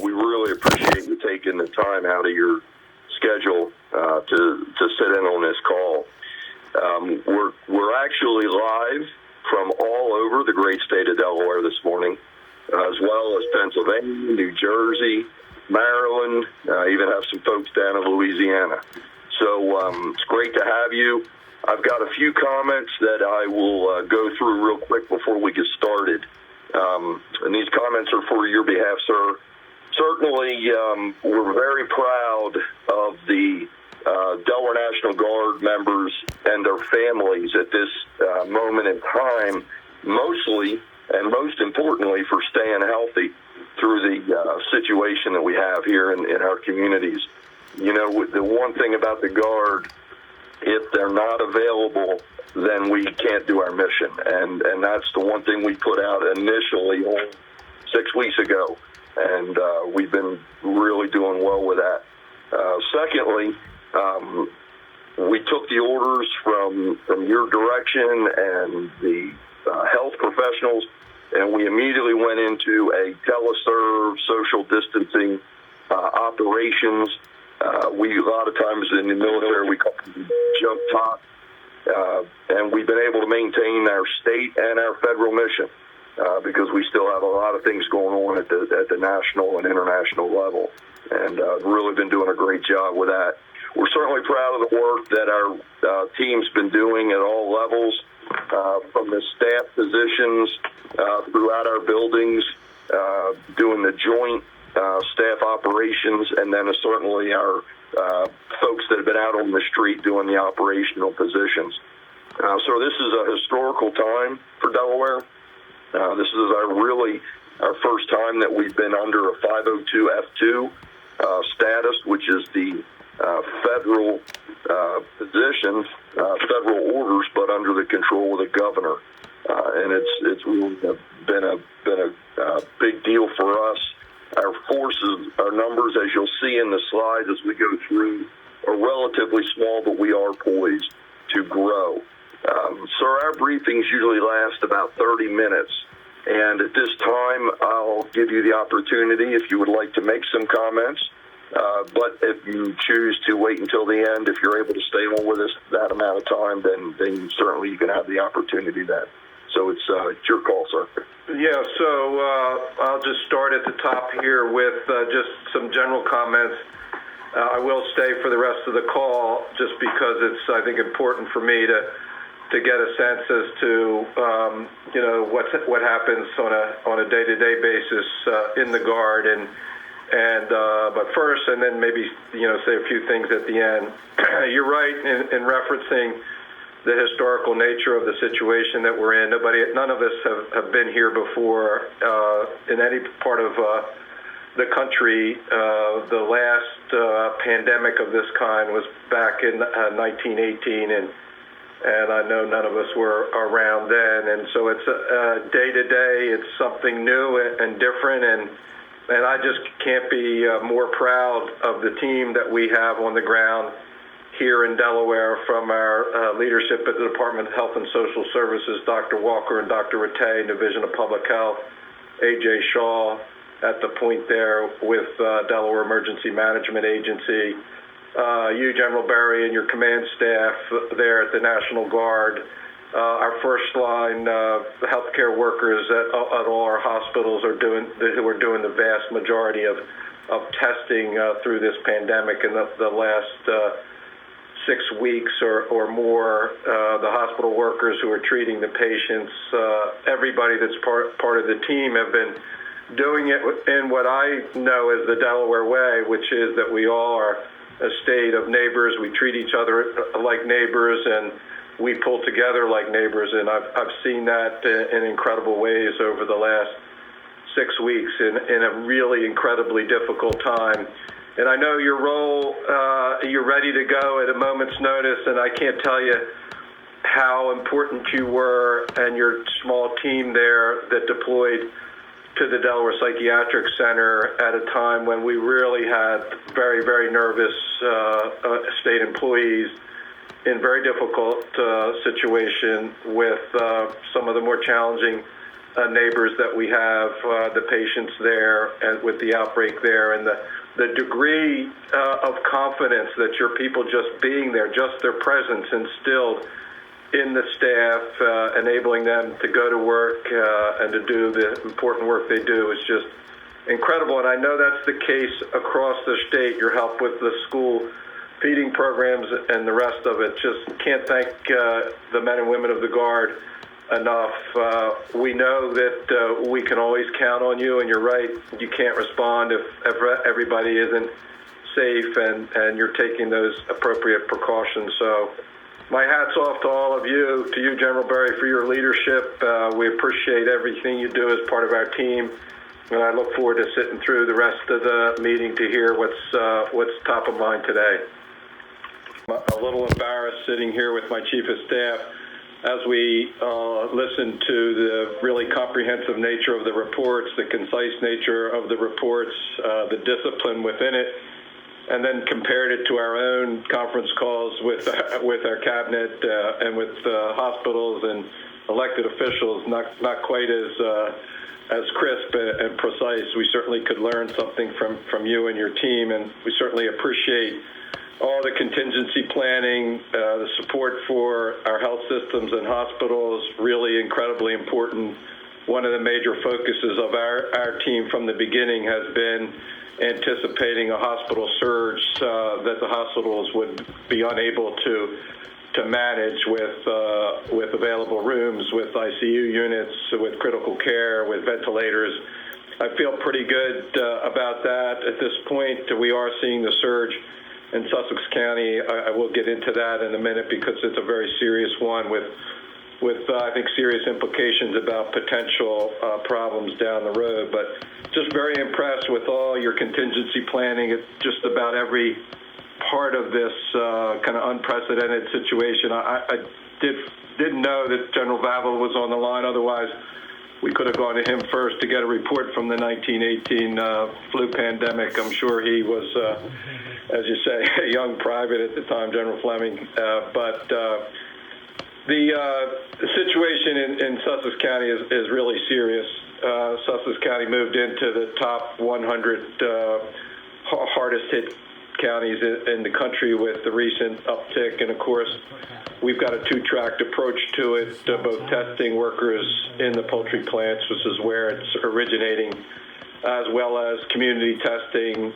We really appreciate you taking the time out of your schedule to sit in on this call. We're actually live from all over the great state of Delaware this morning, as well as Pennsylvania, New Jersey, Maryland, even have some folks down in Louisiana. So it's great to have you. I've got a few comments that I will go through real quick before we get started. And these comments are for your behalf, sir. Certainly, we're very proud of the Delaware National Guard members and their families at this moment in time, mostly and most importantly for staying healthy through the situation that we have here in our communities. You know, the one thing about the Guard, if they're not available, then we can't do our mission. And that's the one thing we put out initially 6 weeks ago. And we've been really doing well with that. Secondly, we took the orders from your direction and the health professionals, and we immediately went into a teleserve social distancing operations. We a lot of times in the military we call them jump top, and we've been able to maintain our state and our federal mission because we still have a lot of things going on at the national and international level, and really been doing a great job with that. We're certainly proud of the work that our team's been doing at all levels, from the staff positions throughout our buildings, doing the joint staff operations, and then certainly our folks that have been out on the street doing the operational positions. So this is a historical time for Delaware. This is our first time that we've been under a 502F2 status, which is the federal position, federal orders, but under the control of the governor. And it's really been a big deal for us. Our forces, our numbers, as you'll see in the slides as we go through, are relatively small, but we are poised to grow. Sir, our briefings usually last about 30 minutes. And at this time, I'll give you the opportunity if you would like to make some comments. But if you choose to wait until the end, if you're able to stay on with us that amount of time, then certainly you can have the opportunity then. So it's your call, sir. Yeah, so I'll just start at the top here with just some general comments. I will stay for the rest of the call just because it's, I think, important for me to get a sense as to what happens on a day-to-day basis in the Guard, but first, and then maybe say a few things at the end. You're right in referencing the historical nature of the situation that we're in. None of us have been here before in any part of the country. The last pandemic of this kind was back in 1918, and I know none of us were around then. And so it's day to day, it's something new and different, and I just can't be more proud of the team that we have on the ground here in Delaware, from our leadership at the Department of Health and Social Services, Dr. Walker and Dr. Rattay, Division of Public Health, A.J. Shaw at the point there with Delaware Emergency Management Agency, you, General Berry, and your command staff there at the National Guard, our first line healthcare workers at all our hospitals who are doing the vast majority of testing through this pandemic in the last 6 weeks or more, the hospital workers who are treating the patients, everybody that's part of the team have been doing it in what I know as the Delaware way, which is that we all are a state of neighbors. We treat each other like neighbors, and we pull together like neighbors. And I've seen that in incredible ways over the last 6 weeks in a really incredibly difficult time. And I know your role, you're ready to go at a moment's notice, and I can't tell you how important you were and your small team there that deployed to the Delaware Psychiatric Center at a time when we really had very, very nervous state employees in very difficult situation with some of the more challenging neighbors that we have, the patients there, and with the outbreak there, and the degree of confidence that your people just being there, just their presence instilled in the staff, enabling them to go to work and to do the important work they do is just incredible. And I know that's the case across the state. Your help with the school feeding programs and the rest of it. Just can't thank the men and women of the Guard enough. We know that we can always count on you, and you're right, you can't respond if everybody isn't safe and you're taking those appropriate precautions. So my hat's off to all of you, to you, General Berry, for your leadership. We appreciate everything you do as part of our team, and I look forward to sitting through the rest of the meeting to hear what's top of mind today. I'm a little embarrassed sitting here with my Chief of Staff as we listen to the really comprehensive nature of the reports, the concise nature of the reports, the discipline within it, and then compared it to our own conference calls with our cabinet and with hospitals and elected officials, not quite as crisp and precise. We certainly could learn something from you and your team, and we certainly appreciate all the contingency planning, the support for our health systems and hospitals, really incredibly important. One of the major focuses of our team from the beginning has been anticipating a hospital surge that the hospitals would be unable to manage with available rooms, with ICU units, with critical care, with ventilators. I feel pretty good about that. At this point, we are seeing the surge in Sussex County. I will get into that in a minute because it's a very serious one with I think serious implications about potential problems down the road. But just very impressed with all your contingency planning. It's just about every part of this kind of unprecedented situation. I didn't know that General Vavel was on the line. Otherwise, we could have gone to him first to get a report from the 1918 flu pandemic. I'm sure he was, as you say, a young private at the time, General Fleming. But the situation in Sussex County is really serious. Sussex County moved into the top 100 hardest hit counties in the country with the recent uptick. And of course, we've got a two-tracked approach to it, both testing workers in the poultry plants, which is where it's originating, as well as community testing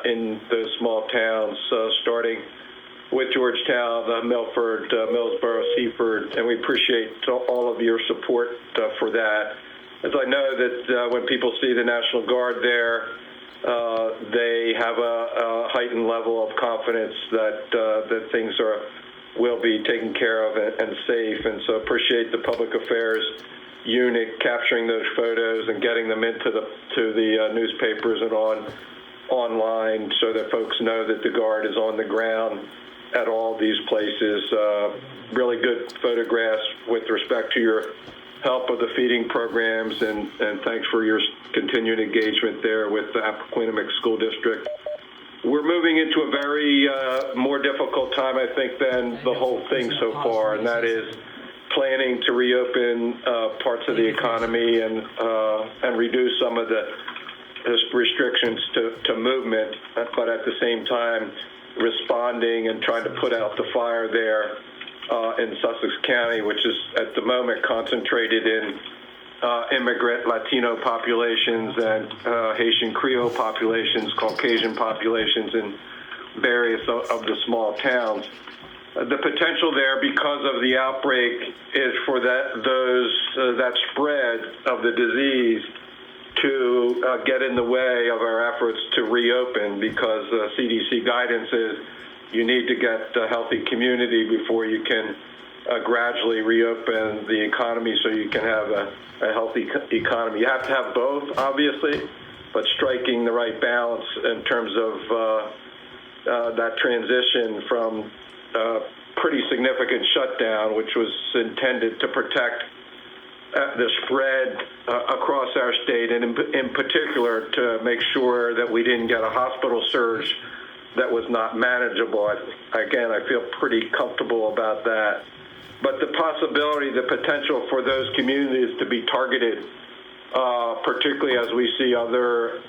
in those small towns, starting with Georgetown, Milford, Millsboro, Seaford, and we appreciate all of your support for that. As I know that when people see the National Guard there, they have a heightened level of confidence that things will be taken care of and safe, and so appreciate the public affairs unit capturing those photos and getting them into the newspapers and online so that folks know that the Guard is on the ground at all these places. Really good photographs with respect to your help of the feeding programs, and thanks for your continued engagement there with the Appoquinimink School District. We're moving into a very more difficult time, I think, than the whole thing so far, and that is planning to reopen parts of the economy and reduce some of the restrictions to movement, but at the same time responding and trying to put out the fire there in Sussex County, which is at the moment concentrated in immigrant Latino populations and Haitian Creole populations, Caucasian populations in various of the small towns. The potential there, because of the outbreak, is for that spread of the disease to get in the way of our efforts to reopen, because CDC guidance is you need to get a healthy community before you can gradually reopen the economy so you can have a healthy economy. You have to have both, obviously, but striking the right balance in terms of that transition from pretty significant shutdown, which was intended to protect the spread across our state, and in particular to make sure that we didn't get a hospital surge that was not manageable. Again, I feel pretty comfortable about that. But the possibility, the potential for those communities to be targeted particularly as we see other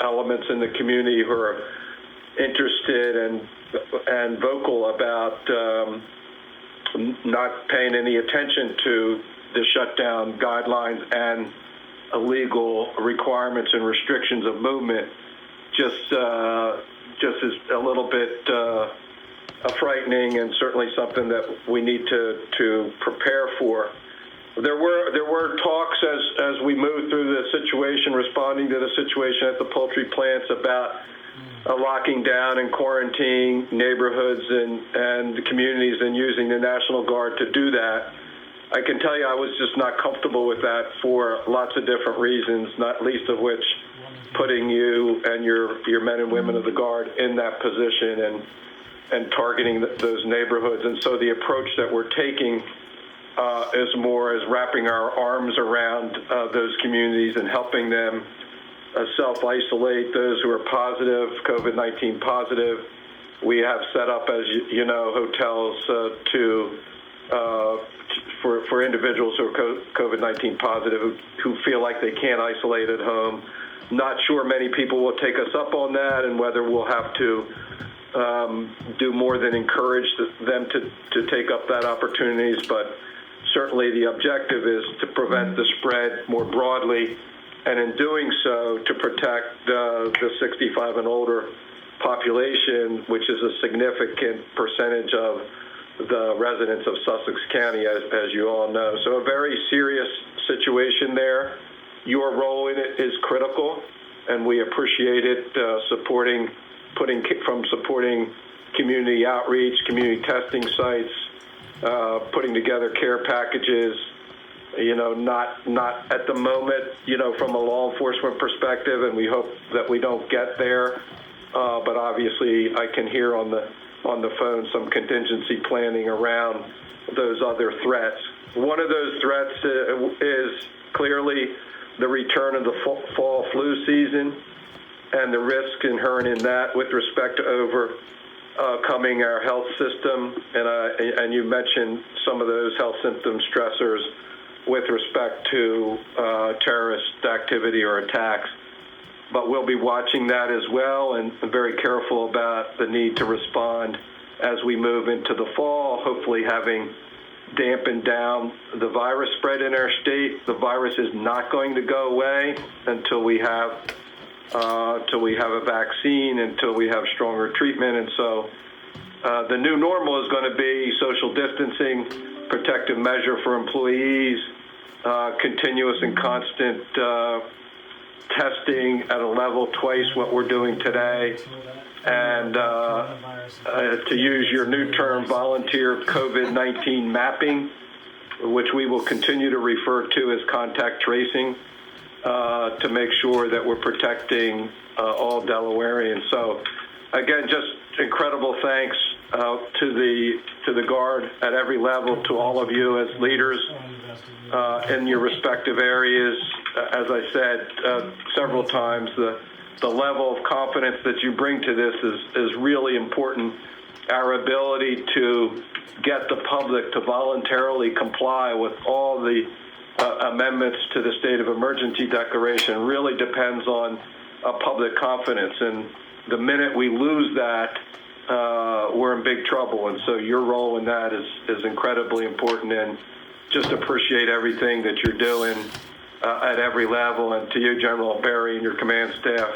elements in the community who are interested and vocal about not paying any attention to the shutdown guidelines and illegal requirements and restrictions of movement. Just is a little bit frightening, and certainly something that we need to prepare for. There were talks as we moved through the situation, responding to the situation at the poultry plants, about locking down and quarantining neighborhoods and the communities and using the National Guard to do that. I can tell you I was just not comfortable with that for lots of different reasons, not least of which putting you and your men and women of the Guard in that position and targeting those neighborhoods. And so the approach that we're taking is more as wrapping our arms around those communities and helping them self-isolate those who are positive, COVID-19 positive. We have set up, as you know, hotels for individuals who are COVID-19 positive who feel like they can't isolate at home. Not sure many people will take us up on that, and whether we'll have to do more than encourage them to take up that opportunities. But certainly the objective is to prevent the spread more broadly, and in doing so, to protect the 65 and older population, which is a significant percentage of the residents of Sussex County, as you all know. So a very serious situation there. Your role in it is critical, and we appreciate it, supporting community outreach, community testing sites, putting together care packages. Not at the moment, from a law enforcement perspective, and we hope that we don't get there. But obviously, I can hear on the phone some contingency planning around those other threats. One of those threats is clearly the return of the fall flu season and the risk inherent in that with respect to overcoming our health system. And you mentioned some of those health symptom stressors with respect to terrorist activity or attacks. But we'll be watching that as well, and very careful about the need to respond as we move into the fall, hopefully having dampened down the virus spread in our state. The virus is not going to go away until we have a vaccine, until we have stronger treatment. And so the new normal is going to be social distancing, protective measure for employees, continuous and constant testing at a level twice what we're doing today, and to use your new term, volunteer COVID-19 mapping, which we will continue to refer to as contact tracing, to make sure that we're protecting all Delawareans. So, again, just incredible thanks to the Guard at every level, to all of you as leaders in your respective areas. As I said several times, the level of confidence that you bring to this is really important. Our ability to get the public to voluntarily comply with all the amendments to the state of emergency declaration really depends on public confidence. And the minute we lose that, we're in big trouble. And so your role in that is incredibly important, and just appreciate everything that you're doing at every level. And to you, General Barry, and your command staff,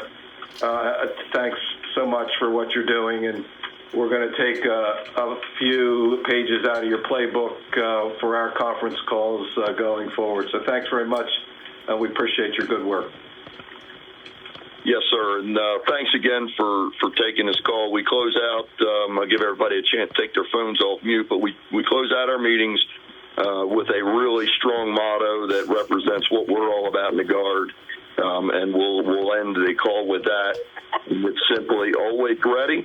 thanks so much for what you're doing. And we're going to take a few pages out of your playbook for our conference calls going forward. So thanks very much. We appreciate your good work. Yes, sir. And thanks again for taking this call. We close out, I'll give everybody a chance to take their phones off mute, but we close out our meetings with a really strong motto that represents what we're all about in the Guard. And we'll end the call with that. It's simply always ready.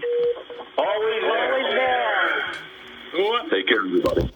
Always there. Take care, everybody.